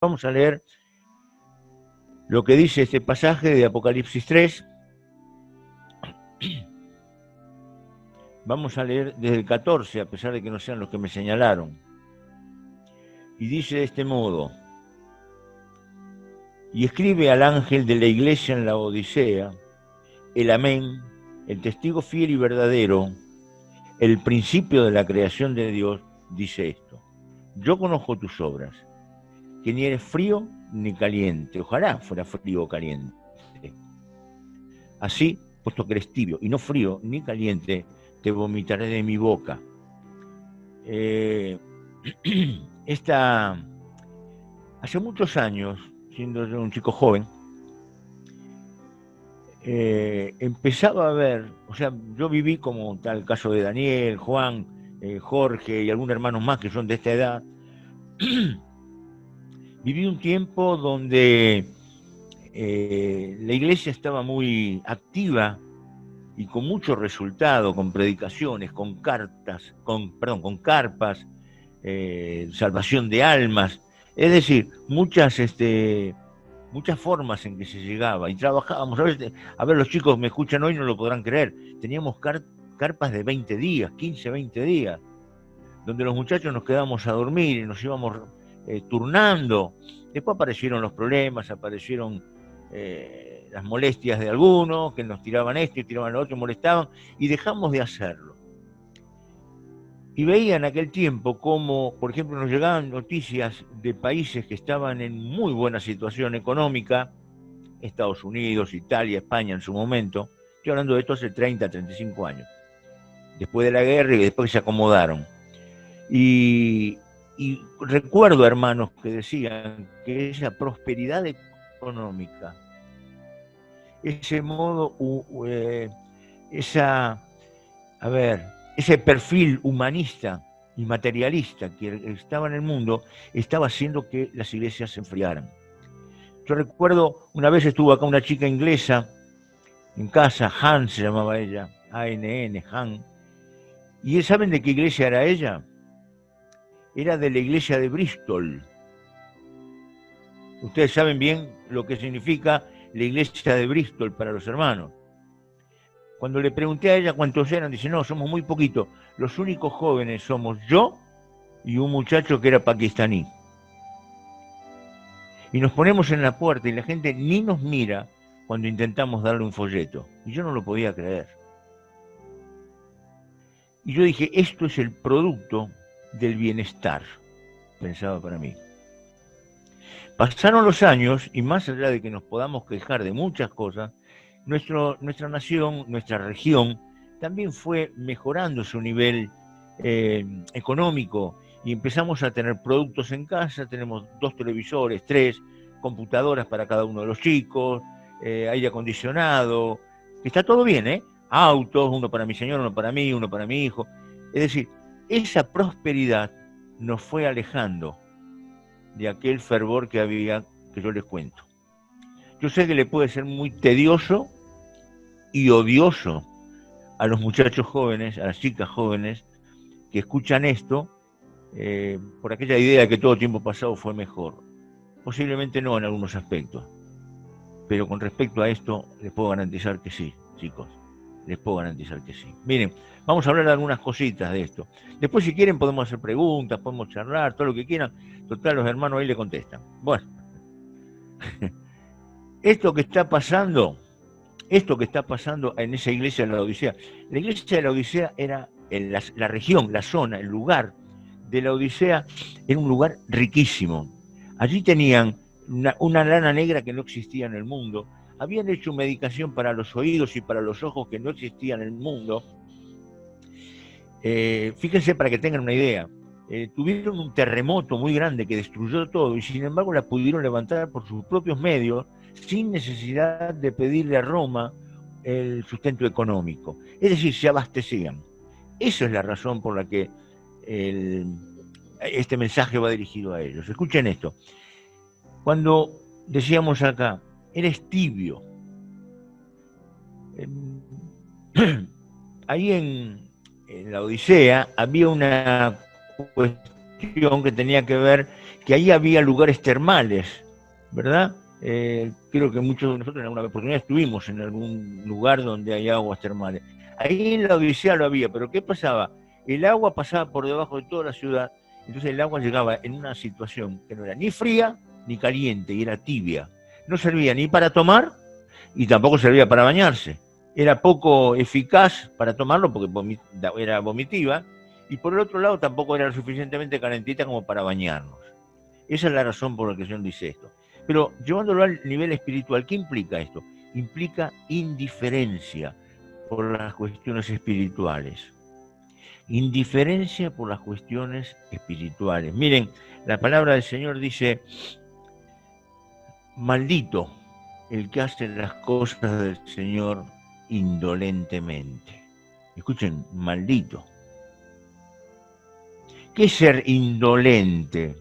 vamos a leer lo que dice este pasaje de Apocalipsis 3. Vamos a leer desde el 14, a pesar de que no sean los que me señalaron. Y dice de este modo: y escribe al ángel de la iglesia en la Odisea, el Amén, el testigo fiel y verdadero, el principio de la creación de Dios, dice esto: yo conozco tus obras, que ni eres frío ni caliente. Ojalá fuera frío o caliente. Así, puesto que eres tibio y no frío ni caliente, te vomitaré de mi boca. Hace muchos años, siendo yo un chico joven, empezaba a ver, o sea, yo viví como tal el caso de Daniel, Juan, Jorge y algunos hermanos más que son de esta edad. Viví un tiempo donde la iglesia estaba muy activa y con mucho resultado, con predicaciones, con carpas, salvación de almas, es decir, muchas formas en que se llegaba y trabajábamos. A ver, los chicos me escuchan hoy, no lo podrán creer, teníamos carpas de 20 días, 15, 20 días, donde los muchachos nos quedábamos a dormir y nos íbamos turnando. Después aparecieron los problemas, aparecieron las molestias de algunos, que nos tiraban esto y tiraban lo otro, molestaban, y dejamos de hacerlo. Y veía en aquel tiempo como, por ejemplo, nos llegaban noticias de países que estaban en muy buena situación económica, Estados Unidos, Italia, España en su momento. Estoy hablando de esto hace 30, 35 años, después de la guerra y después que se acomodaron. Y recuerdo hermanos que decían que esa prosperidad económica, ese modo, ese perfil humanista y materialista que estaba en el mundo, estaba haciendo que las iglesias se enfriaran. Yo recuerdo, una vez estuvo acá una chica inglesa en casa, Han se llamaba ella, A-N-N, Han. ¿Y saben de qué iglesia era ella? Era de la iglesia de Bristol. Ustedes saben bien lo que significa la iglesia de Bristol para los hermanos. Cuando le pregunté a ella cuántos eran, dice, no, somos muy poquitos. Los únicos jóvenes somos yo y un muchacho que era pakistaní. Y nos ponemos en la puerta y la gente ni nos mira cuando intentamos darle un folleto. Y yo no lo podía creer. Y yo dije, esto es el producto del bienestar, pensaba para mí. Pasaron los años y más allá de que nos podamos quejar de muchas cosas, nuestra nación, nuestra región, también fue mejorando su nivel económico y empezamos a tener productos en casa. Tenemos 2 televisores, 3 computadoras para cada uno de los chicos, aire acondicionado, está todo bien, ¿eh? Autos, uno para mi señor, uno para mí, uno para mi hijo. Es decir, esa prosperidad nos fue alejando de aquel fervor que había, que yo les cuento. Yo sé que le puede ser muy tedioso y odioso a los muchachos jóvenes, a las chicas jóvenes que escuchan esto, por aquella idea de que todo tiempo pasado fue mejor. Posiblemente no en algunos aspectos, pero con respecto a esto les puedo garantizar que sí, chicos, les puedo garantizar que sí. Miren, vamos a hablar de algunas cositas de esto. Después, si quieren, podemos hacer preguntas, podemos charlar, todo lo que quieran. Total, los hermanos ahí le contestan. Bueno, esto que está pasando en esa iglesia de la Odisea. La iglesia de la Odisea era la región, la zona, el lugar de la Odisea, era un lugar riquísimo. Allí tenían una lana negra que no existía en el mundo. Habían hecho medicación para los oídos y para los ojos que no existía en el mundo. Fíjense para que tengan una idea. Tuvieron un terremoto muy grande que destruyó todo y sin embargo la pudieron levantar por sus propios medios sin necesidad de pedirle a Roma el sustento económico. Es decir, se abastecían. Esa es la razón por la que este mensaje va dirigido a ellos. Escuchen esto. Cuando decíamos acá, eres tibio. Ahí en la Odisea había una cuestión que tenía que ver, que ahí había lugares termales, ¿verdad? Creo que muchos de nosotros en alguna oportunidad estuvimos en algún lugar donde hay aguas termales. Ahí en la Odisea lo había, pero ¿qué pasaba? El agua pasaba por debajo de toda la ciudad, entonces el agua llegaba en una situación que no era ni fría ni caliente, y era tibia. No servía ni para tomar y tampoco servía para bañarse. Era poco eficaz para tomarlo porque era vomitiva, y por el otro lado tampoco era lo suficientemente calentita como para bañarnos. Esa es la razón por la que el Señor dice esto. Pero llevándolo al nivel espiritual, ¿qué implica esto? Implica indiferencia por las cuestiones espirituales. Indiferencia por las cuestiones espirituales. Miren, la palabra del Señor dice: maldito el que hace las cosas del Señor indolentemente. Escuchen, maldito. ¿Qué es ser indolente?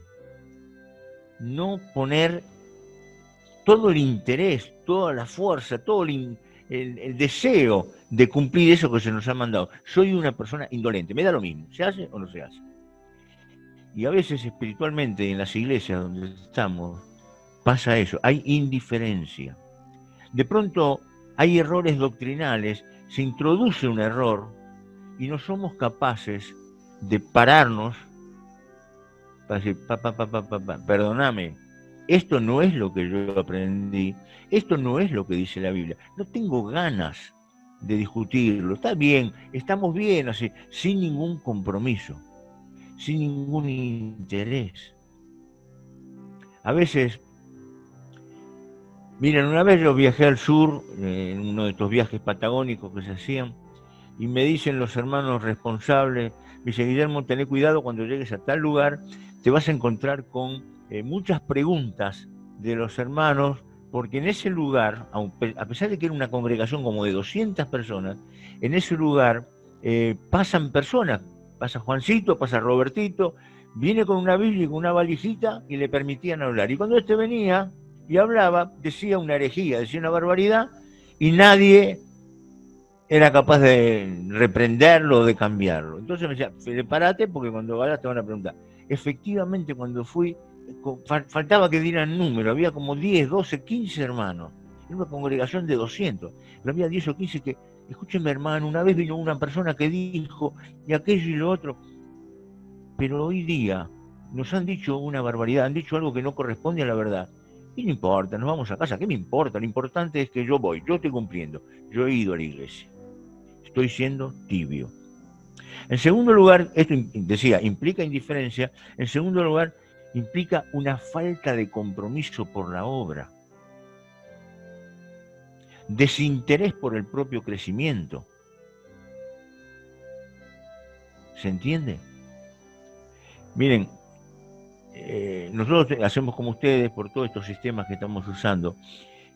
No poner todo el interés, toda la fuerza, todo el deseo de cumplir eso que se nos ha mandado. Soy una persona indolente, me da lo mismo, ¿se hace o no se hace? Y a veces espiritualmente en las iglesias donde estamos pasa eso, hay indiferencia. De pronto hay errores doctrinales, se introduce un error y no somos capaces de pararnos para decir: perdóname, esto no es lo que yo aprendí, esto no es lo que dice la Biblia, no tengo ganas de discutirlo, está bien, estamos bien así, sin ningún compromiso, sin ningún interés. A veces, miren, una vez yo viajé al sur, en uno de estos viajes patagónicos que se hacían, y me dicen los hermanos responsables, me dice: Guillermo, tené cuidado cuando llegues a tal lugar, te vas a encontrar con muchas preguntas de los hermanos, porque en ese lugar, a pesar de que era una congregación como de 200 personas, en ese lugar pasan personas, pasa Juancito, pasa Robertito, viene con una Biblia y con una valijita y le permitían hablar. Y cuando este venía y hablaba, decía una herejía, decía una barbaridad, y nadie era capaz de reprenderlo o de cambiarlo. Entonces me decía: prepárate porque cuando vayas te van a preguntar. Efectivamente, cuando fui, faltaba que dieran número, había como 10, 12, 15 hermanos, en una congregación de 200, pero había 10 o 15 que: escúcheme hermano, una vez vino una persona que dijo, y aquello y lo otro, pero hoy día nos han dicho una barbaridad, han dicho algo que no corresponde a la verdad. Y no importa, nos vamos a casa, ¿qué me importa? Lo importante es que yo voy, yo estoy cumpliendo, yo he ido a la iglesia. Estoy siendo tibio. En segundo lugar, esto decía, implica indiferencia. En segundo lugar, implica una falta de compromiso por la obra, desinterés por el propio crecimiento. ¿Se entiende? Miren, nosotros hacemos como ustedes por todos estos sistemas que estamos usando,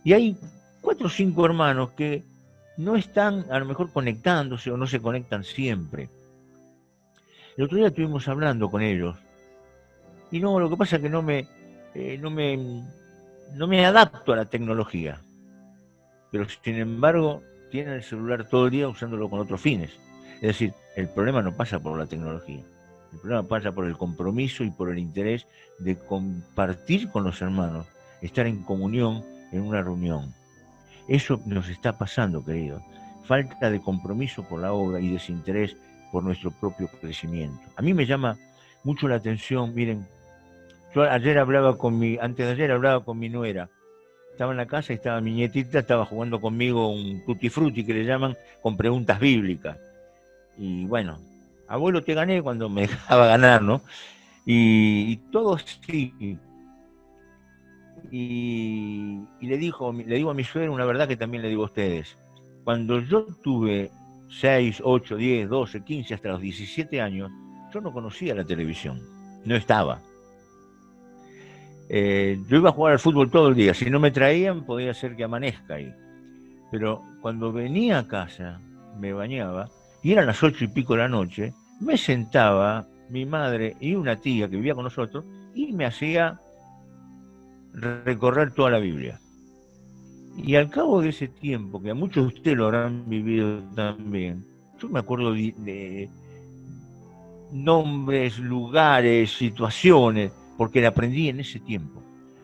y hay 4 o 5 hermanos que no están a lo mejor conectándose o no se conectan siempre. El otro día estuvimos hablando con ellos, y no, lo que pasa es que no me adapto a la tecnología, pero sin embargo tienen el celular todo el día usándolo con otros fines. Es decir, el problema no pasa por la tecnología, el problema pasa por el compromiso y por el interés de compartir con los hermanos, estar en comunión en una reunión. Eso nos está pasando, queridos. Falta de compromiso por la obra y desinterés por nuestro propio crecimiento. A mí me llama mucho la atención, miren, yo antes de ayer hablaba con mi nuera. Estaba en la casa y estaba mi nietita, estaba jugando conmigo un tutti frutti que le llaman, con preguntas bíblicas. Y bueno, abuelo, te gané cuando me dejaba ganar, ¿no? Y todo sí. Y le digo a mi suegra una verdad que también le digo a ustedes. Cuando yo tuve 6, 8, 10, 12, 15, hasta los 17 años, yo no conocía la televisión, no estaba. Yo iba a jugar al fútbol todo el día, si no me traían podía ser que amanezca ahí. Pero cuando venía a casa, me bañaba, y eran las 8 y pico de la noche, me sentaba mi madre y una tía que vivía con nosotros, y me hacía recorrer toda la Biblia. Y al cabo de ese tiempo, que a muchos de ustedes lo habrán vivido también, yo me acuerdo nombres, lugares, situaciones, porque la aprendí en ese tiempo.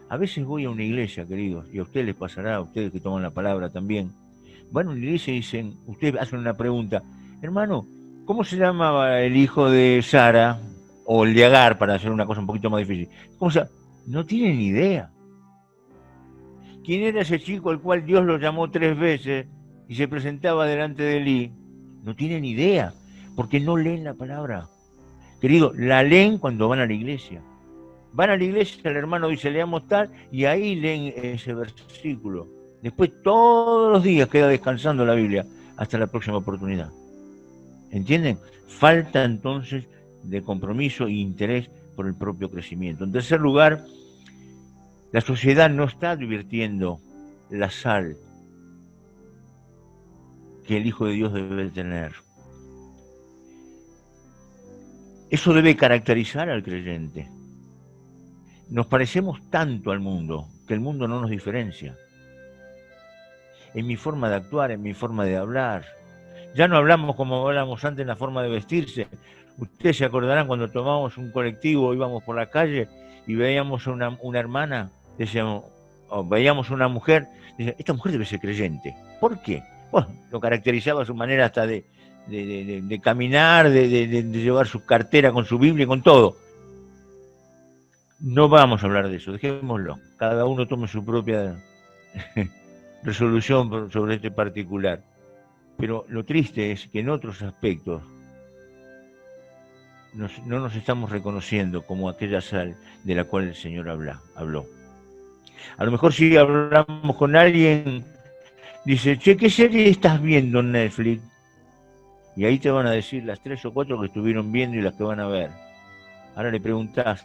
A veces voy a una iglesia, queridos, y a ustedes les pasará, a ustedes que toman la palabra también, van a una iglesia y dicen, ustedes hacen una pregunta, hermano, ¿cómo se llamaba el hijo de Sara? O el de Agar, para hacer una cosa un poquito más difícil. ¿Cómo se llama? No tienen ni idea. ¿Quién era ese chico al cual Dios lo llamó 3 veces y se presentaba delante de Elí? No tienen idea, porque no leen la palabra. Querido, la leen cuando van a la iglesia. Van a la iglesia, el hermano dice, leamos tal, y ahí leen ese versículo. Después todos los días queda descansando la Biblia hasta la próxima oportunidad. ¿Entienden? Falta entonces de compromiso e interés por el propio crecimiento. En tercer lugar, la sociedad no está divirtiendo la sal que el Hijo de Dios debe tener. Eso debe caracterizar al creyente. Nos parecemos tanto al mundo que el mundo no nos diferencia. En mi forma de actuar, en mi forma de hablar. Ya no hablamos como hablábamos antes en la forma de vestirse. Ustedes se acordarán cuando tomábamos un colectivo, íbamos por la calle y veíamos a una hermana, decíamos, o veíamos a una mujer, decíamos, esta mujer debe ser creyente. ¿Por qué? Bueno, lo caracterizaba su manera hasta de caminar, de llevar su cartera con su Biblia, con todo. No vamos a hablar de eso, dejémoslo. Cada uno tome su propia resolución sobre este particular. Pero lo triste es que en otros aspectos no nos estamos reconociendo como aquella sal de la cual el Señor habló. A lo mejor si hablamos con alguien, dice, che, ¿qué serie estás viendo en Netflix? Y ahí te van a decir las 3 o 4 que estuvieron viendo y las que van a ver. Ahora le preguntás,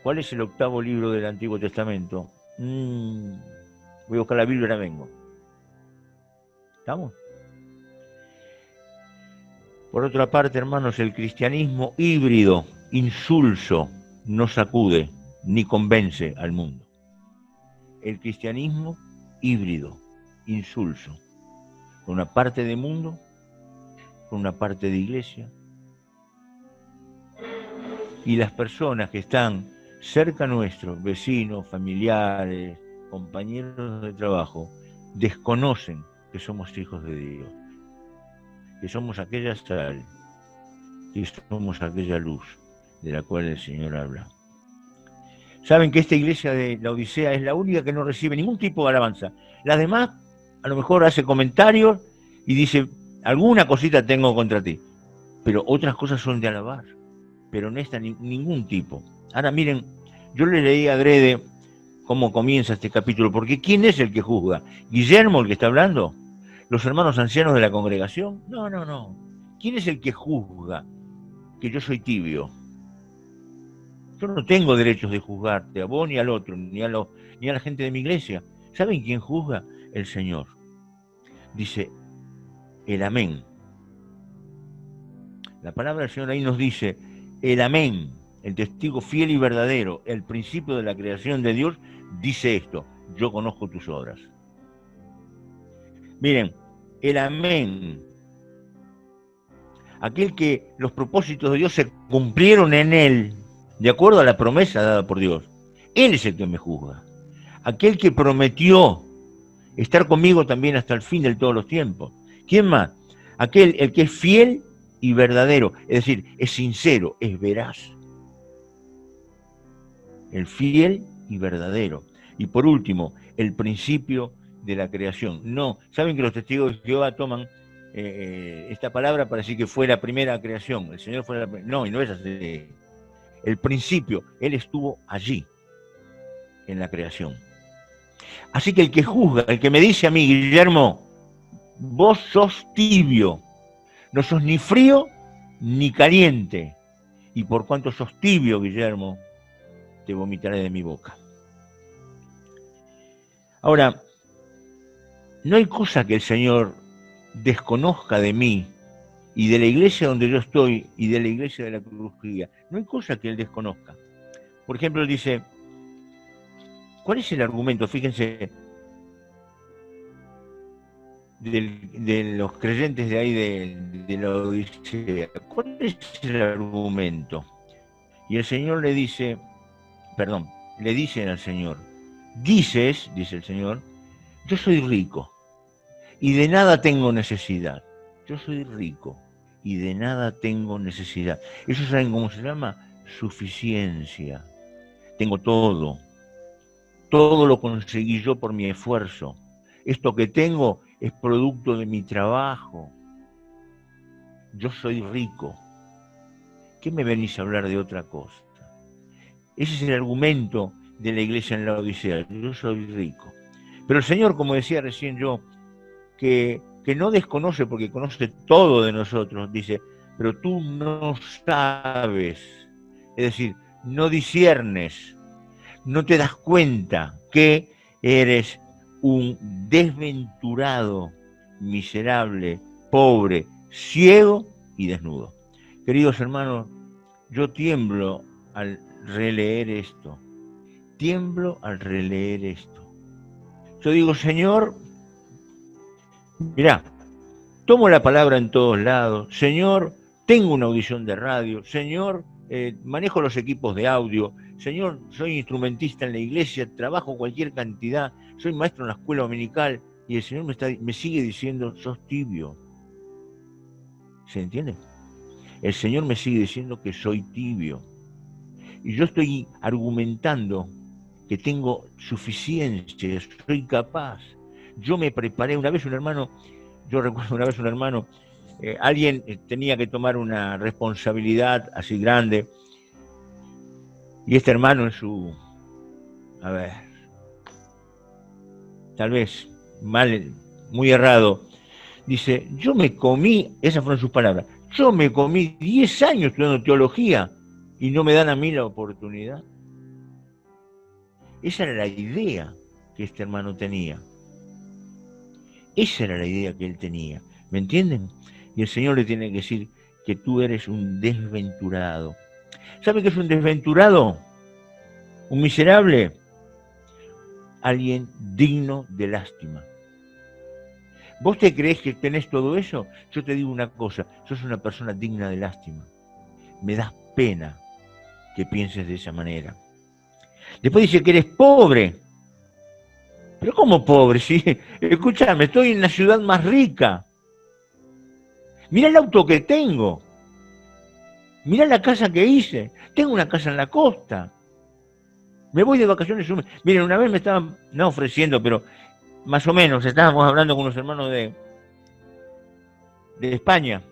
¿cuál es el 8º libro del Antiguo Testamento? Voy a buscar la Biblia y ahora vengo. ¿Estamos? Por otra parte, hermanos, el cristianismo híbrido, insulso, no sacude ni convence al mundo. El cristianismo híbrido, insulso, con una parte de mundo, con una parte de iglesia, y las personas que están cerca nuestro, vecinos, familiares, compañeros de trabajo, desconocen que somos hijos de Dios, que somos aquella sal, que somos aquella luz de la cual el Señor habla. Saben que esta iglesia de la Odisea es la única que no recibe ningún tipo de alabanza. Las demás, a lo mejor hace comentarios y dice, alguna cosita tengo contra ti, pero otras cosas son de alabar, pero en esta ningún tipo. Ahora miren, yo les leí adrede cómo comienza este capítulo, porque ¿quién es el que juzga? ¿Guillermo el que está hablando? ¿Los hermanos ancianos de la congregación? No. ¿Quién es el que juzga? Que yo soy tibio. Yo no tengo derechos de juzgarte a vos ni al otro, ni a la gente de mi iglesia. ¿Saben quién juzga? El Señor. Dice, el amén. La palabra del Señor ahí nos dice, el amén, el testigo fiel y verdadero, el principio de la creación de Dios, dice esto, yo conozco tus obras. Miren, el amén, aquel que los propósitos de Dios se cumplieron en él, de acuerdo a la promesa dada por Dios. Él es el que me juzga. Aquel que prometió estar conmigo también hasta el fin de todos los tiempos. ¿Quién más? El que es fiel y verdadero, es decir, es sincero, es veraz. El fiel y verdadero. Y por último, el principio de la creación. No, saben que los testigos de Jehová toman esta palabra para decir que fue la primera creación. El Señor fue la primera. No, y no es así. El principio, Él estuvo allí, en la creación. Así que el que juzga, el que me dice a mí, Guillermo, vos sos tibio, no sos ni frío ni caliente, y por cuanto sos tibio, Guillermo, te vomitaré de mi boca. Ahora, no hay cosa que el Señor desconozca de mí y de la iglesia donde yo estoy y de la iglesia de la crujía. No hay cosa que Él desconozca. Por ejemplo, Él dice, ¿cuál es el argumento? Fíjense, de los creyentes de ahí de la Odisea. ¿Cuál es el argumento? Y el Señor le dice, perdón, le dicen al Señor, dices, dice el Señor, yo soy rico y de nada tengo necesidad. Yo soy rico y de nada tengo necesidad. ¿Eso saben cómo se llama? Suficiencia. Tengo todo. Todo lo conseguí yo por mi esfuerzo. Esto que tengo es producto de mi trabajo. Yo soy rico. ¿Qué me venís a hablar de otra cosa? Ese es el argumento de la iglesia en la Odisea. Yo soy rico. Pero el Señor, como decía recién yo, que no desconoce porque conoce todo de nosotros, dice, pero tú no sabes, es decir, no disiernes, no te das cuenta que eres un desventurado, miserable, pobre, ciego y desnudo. Queridos hermanos, yo tiemblo al releer esto, tiemblo al releer esto. Yo digo, Señor, mirá, tomo la palabra en todos lados, Señor, tengo una audición de radio, Señor, manejo los equipos de audio, Señor, soy instrumentista en la iglesia, trabajo cualquier cantidad, soy maestro en la escuela dominical, y el Señor me sigue diciendo, sos tibio. ¿Se entiende? El Señor me sigue diciendo que soy tibio. Y yo estoy argumentando que tengo suficiencia, soy capaz. Yo me preparé, una vez un hermano, yo recuerdo una vez un hermano, alguien tenía que tomar una responsabilidad así grande, y este hermano en su, a ver, tal vez mal, muy errado, dice, yo me comí, esas fueron sus palabras, yo me comí 10 años estudiando teología y no me dan a mí la oportunidad. Esa era la idea que este hermano tenía. Esa era la idea que él tenía. ¿Me entienden? Y el Señor le tiene que decir que tú eres un desventurado. ¿Sabe qué es un desventurado? Un miserable. Alguien digno de lástima. ¿Vos te creés que tenés todo eso? Yo te digo una cosa, sos una persona digna de lástima. Me das pena que pienses de esa manera. Después dice que eres pobre. ¿Pero cómo pobre? Sí, escúchame, estoy en la ciudad más rica. Mirá el auto que tengo. Mirá la casa que hice. Tengo una casa en la costa. Me voy de vacaciones. Miren, una vez me estaban, no ofreciendo, pero más o menos, estábamos hablando con unos hermanos de España,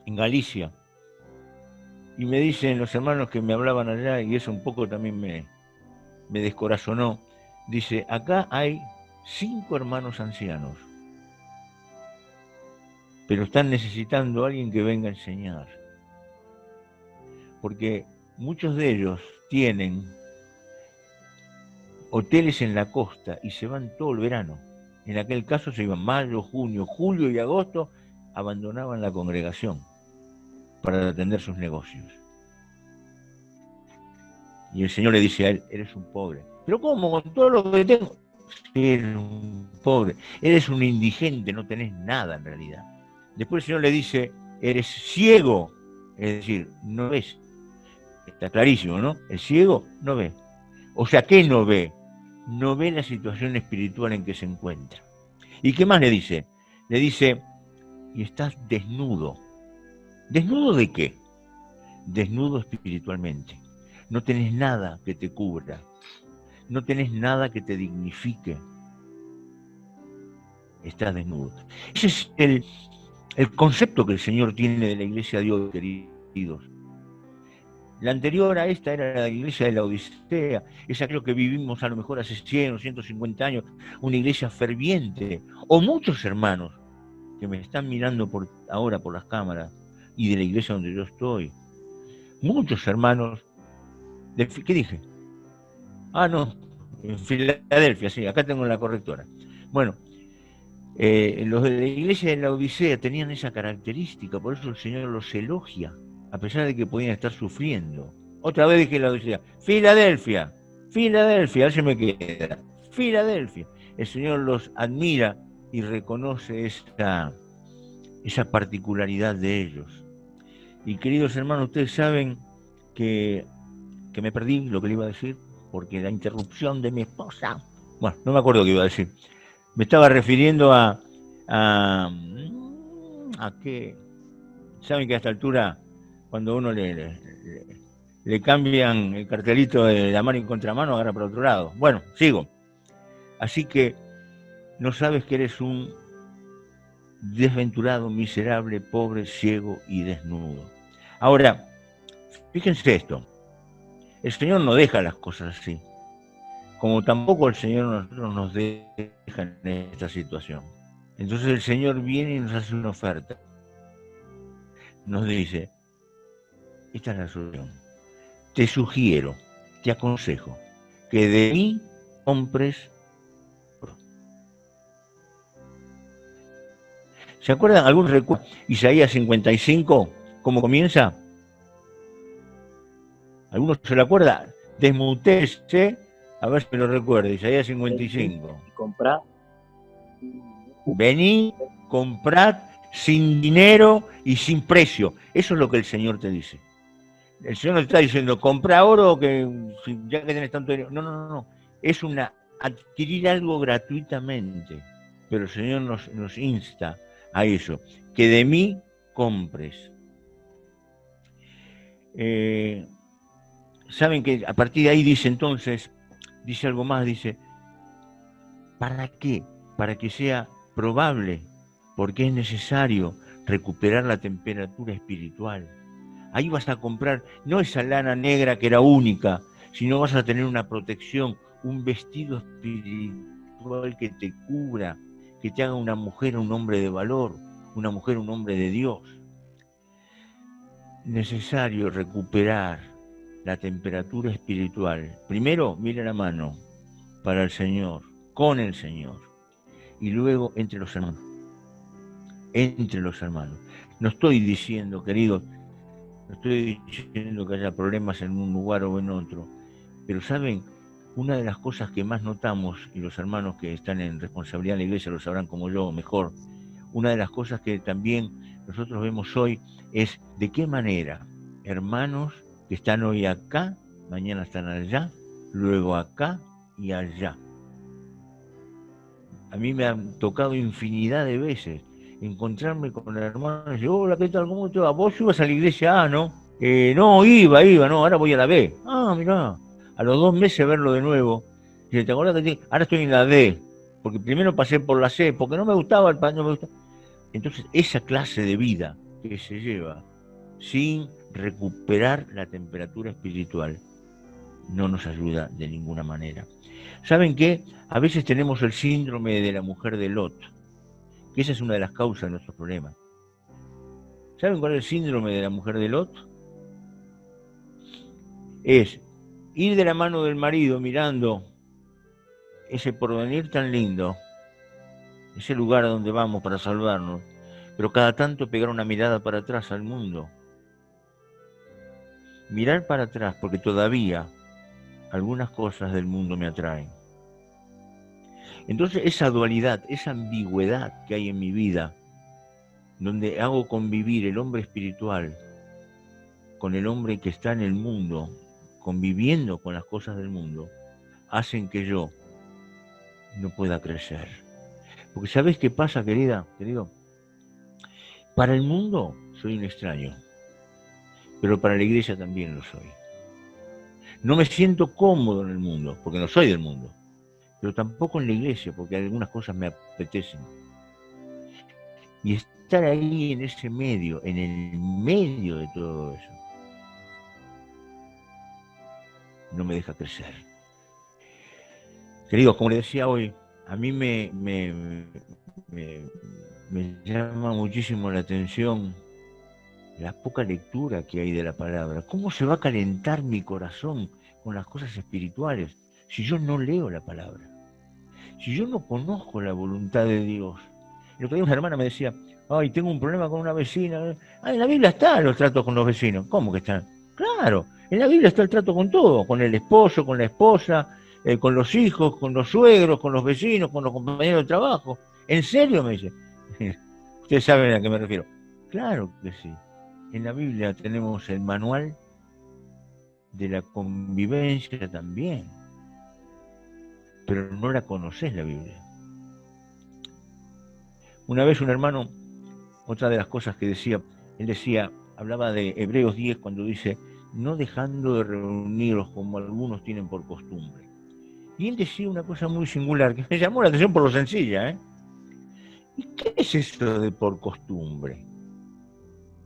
en Galicia. Y me dicen los hermanos que me hablaban allá, y eso un poco también me descorazonó. Dice, acá hay 5 hermanos ancianos, pero están necesitando a alguien que venga a enseñar. Porque muchos de ellos tienen hoteles en la costa y se van todo el verano. En aquel caso se iban mayo, junio, julio y agosto, abandonaban la congregación para atender sus negocios. Y el Señor le dice a él, eres un pobre. ¿Pero cómo? Con todo lo que tengo. Eres un pobre, eres un indigente, no tenés nada en realidad. Después el Señor le dice, eres ciego, es decir, no ves. Está clarísimo, ¿no? El ciego no ve. O sea, ¿qué no ve? No ve la situación espiritual en que se encuentra. ¿Y qué más le dice? Le dice, y estás desnudo. ¿Desnudo de qué? Desnudo espiritualmente. No tenés nada que te cubra. No tenés nada que te dignifique. Estás desnudo. Ese es el concepto que el Señor tiene de la iglesia de Dios, queridos. La anterior a esta era la iglesia de la Odisea, es aquello que vivimos a lo mejor hace 100 o 150 años, una iglesia ferviente, o muchos hermanos que me están mirando ahora por las cámaras y de la iglesia donde yo estoy. Muchos hermanos, ¿qué dije? Ah, no, en Filadelfia, sí, acá tengo la correctora. Bueno, los de la iglesia de la Odisea tenían esa característica, por eso el Señor los elogia, a pesar de que podían estar sufriendo. Otra vez dije la Odisea, Filadelfia, a ver si me queda, Filadelfia. El Señor los admira y reconoce esa particularidad de ellos. Y queridos hermanos, ustedes saben que me perdí lo que le iba a decir, porque la interrupción de mi esposa, bueno, no me acuerdo qué iba a decir. Me estaba refiriendo a que, saben que a esta altura, cuando uno le cambian el cartelito de la mano y contramano, agarra para otro lado. Bueno, sigo. Así que no sabes que eres un desventurado, miserable, pobre, ciego y desnudo. Ahora, fíjense esto. El Señor no deja las cosas así, como tampoco el Señor nosotros nos deja en esta situación. Entonces el Señor viene y nos hace una oferta. Nos dice, esta es la solución. Te sugiero, te aconsejo, que de mí compres. ¿Se acuerdan? ¿Algún recuerdo? Isaías 55, ¿cómo comienza? ¿Alguno se lo acuerda? Desmutése, a ver si me lo recuerda. Isaías 55. Comprá. Vení, comprad sin dinero y sin precio. Eso es lo que el Señor te dice. El Señor no te está diciendo, compra oro, que ya que tenés tanto dinero. No. Es adquirir algo gratuitamente. Pero el Señor nos insta a eso, que de mí compres. Saben que a partir de ahí dice entonces, dice algo más, dice, ¿para qué? Para que sea probable, porque es necesario recuperar la temperatura espiritual. Ahí vas a comprar no esa lana negra que era única, sino vas a tener una protección, un vestido espiritual que te cubra, que te haga una mujer un hombre de valor, una mujer un hombre de Dios. Necesario recuperar la temperatura espiritual. Primero, mira la mano para el Señor, con el Señor, y luego entre los hermanos. Entre los hermanos. No estoy diciendo, queridos, no estoy diciendo que haya problemas en un lugar o en otro, pero saben, una de las cosas que más notamos, y los hermanos que están en responsabilidad en la iglesia lo sabrán como yo mejor, una de las cosas que también nosotros vemos hoy es de qué manera hermanos que están hoy acá, mañana están allá, luego acá y allá. A mí me han tocado infinidad de veces encontrarme con hermanos y decir, hola, ¿qué tal? ¿Cómo te va? ¿Vos ibas a la iglesia A, no? No, iba, no, ahora voy a la B. Ah, mirá, a los 2 meses verlo de nuevo. Dice, ¿te acordás que ahora estoy en la D? Porque primero pasé por la C, porque no me gustaba el pan, no me gustaba. Entonces, esa clase de vida que se lleva sin recuperar la temperatura espiritual no nos ayuda de ninguna manera. ¿Saben qué? A veces tenemos el síndrome de la mujer de Lot, que esa es una de las causas de nuestros problemas. ¿Saben cuál es el síndrome de la mujer de Lot? Es ir de la mano del marido mirando ese porvenir tan lindo, ese lugar a donde vamos para salvarnos, pero cada tanto pegar una mirada para atrás al mundo. Mirar para atrás, porque todavía algunas cosas del mundo me atraen. Entonces esa dualidad, esa ambigüedad que hay en mi vida, donde hago convivir el hombre espiritual con el hombre que está en el mundo, conviviendo con las cosas del mundo, hacen que yo no pueda crecer. Porque ¿sabés qué pasa, querido? Para el mundo soy un extraño, pero para la iglesia también lo soy. No me siento cómodo en el mundo, porque no soy del mundo, pero tampoco en la iglesia, porque algunas cosas me apetecen. Y estar ahí en ese medio, en el medio de todo eso, no me deja crecer. Queridos, como les decía hoy, a mí me llama muchísimo la atención la poca lectura que hay de la palabra. ¿Cómo se va a calentar mi corazón con las cosas espirituales si yo no leo la palabra? Si yo no conozco la voluntad de Dios. El otro día una hermana me decía, ay, tengo un problema con una vecina. Ah, en la Biblia están los tratos con los vecinos. ¿Cómo que están? Claro, en la Biblia está el trato con todo, con el esposo, con la esposa, con los hijos, con los suegros, con los vecinos, con los compañeros de trabajo. ¿En serio? Me dice. Ustedes saben a qué me refiero. Claro que sí. En la Biblia tenemos el manual de la convivencia también, pero no la conocés la Biblia. Una vez un hermano, otra de las cosas que decía, él decía, hablaba de Hebreos 10 cuando dice, no dejando de reunirlos como algunos tienen por costumbre. Y él decía una cosa muy singular que me llamó la atención por lo sencilla, ¿eh? ¿Y qué es eso de por costumbre?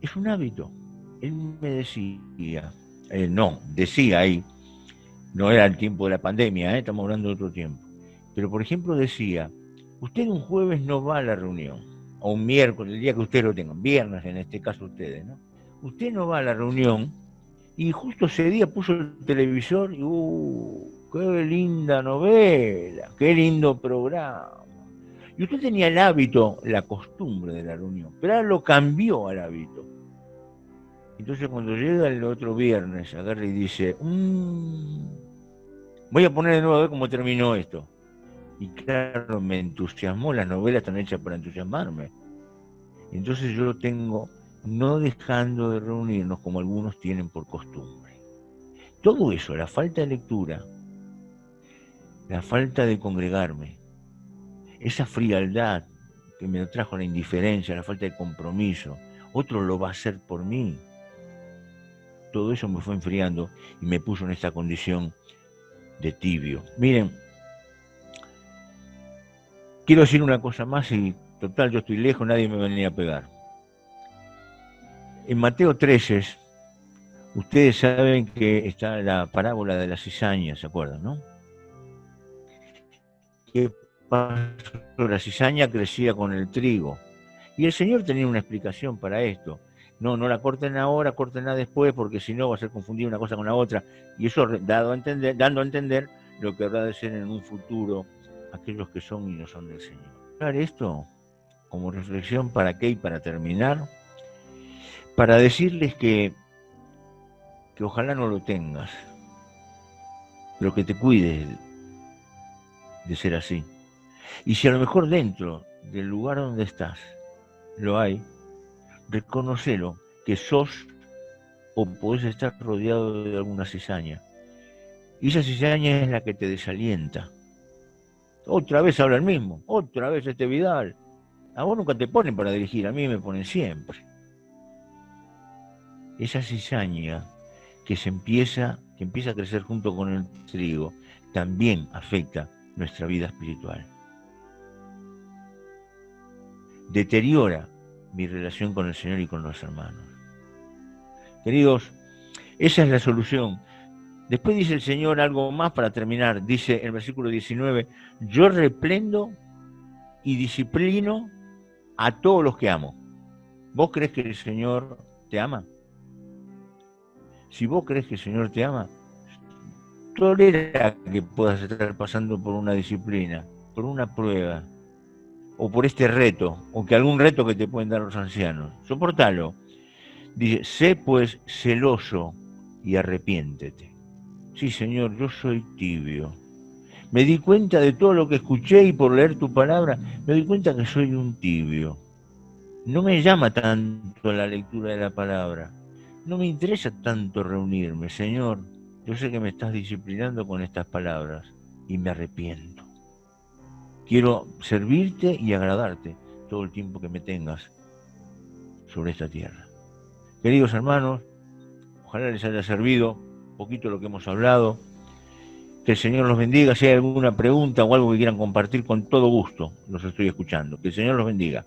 Es un hábito. Él me decía, decía ahí, no era el tiempo de la pandemia, estamos hablando de otro tiempo. Pero por ejemplo decía, usted un jueves no va a la reunión, o un miércoles, el día que ustedes lo tengan, viernes en este caso ustedes, ¿no? Usted no va a la reunión y justo ese día puso el televisor y qué linda novela, qué lindo programa. Y usted tenía el hábito, la costumbre de la reunión, pero ahora lo cambió al hábito. Entonces cuando llega el otro viernes, agarra y dice, voy a poner de nuevo a ver cómo terminó esto. Y claro, me entusiasmó, las novelas están hechas para entusiasmarme. Entonces yo lo tengo, no dejando de reunirnos como algunos tienen por costumbre. Todo eso, la falta de lectura, la falta de congregarme, esa frialdad que me trajo la indiferencia, la falta de compromiso, otro lo va a hacer por mí. Todo eso me fue enfriando y me puso en esta condición de tibio. Miren, quiero decir una cosa más y total yo estoy lejos, nadie me venía a pegar. En Mateo 13, ustedes saben que está la parábola de la cizaña, ¿se acuerdan, no? ¿Qué pasó? La cizaña crecía con el trigo. Y el Señor tenía una explicación para esto. No la corten ahora, córtenla después, porque si no va a ser confundida una cosa con la otra. Y eso dando a entender lo que habrá de ser en un futuro aquellos que son y no son del Señor. Esto como reflexión, ¿para qué? Y para terminar, para decirles que ojalá no lo tengas, pero que te cuides de ser así. Y si a lo mejor dentro del lugar donde estás lo hay, reconocelo que sos o podés estar rodeado de alguna cizaña. Y esa cizaña es la que te desalienta. Otra vez habla el mismo, otra vez este Vidal. A vos nunca te ponen para dirigir, a mí me ponen siempre. Esa cizaña que empieza a crecer junto con el trigo, también afecta nuestra vida espiritual. Deteriora mi relación con el Señor y con los hermanos. Queridos, esa es la solución. Después dice el Señor algo más para terminar. Dice en el versículo 19, yo reprendo y disciplino a todos los que amo. ¿Vos crees que el Señor te ama? Si vos crees que el Señor te ama, tolera que puedas estar pasando por una disciplina, por una prueba, o por este reto, o que algún reto que te pueden dar los ancianos. Soportalo. Dice, sé pues celoso y arrepiéntete. Sí, Señor, yo soy tibio. Me di cuenta de todo lo que escuché y por leer tu palabra, me di cuenta que soy un tibio. No me llama tanto la lectura de la palabra. No me interesa tanto reunirme, Señor. Yo sé que me estás disciplinando con estas palabras y me arrepiento. Quiero servirte y agradarte todo el tiempo que me tengas sobre esta tierra. Queridos hermanos, ojalá les haya servido un poquito lo que hemos hablado. Que el Señor los bendiga. Si hay alguna pregunta o algo que quieran compartir, con todo gusto los estoy escuchando. Que el Señor los bendiga.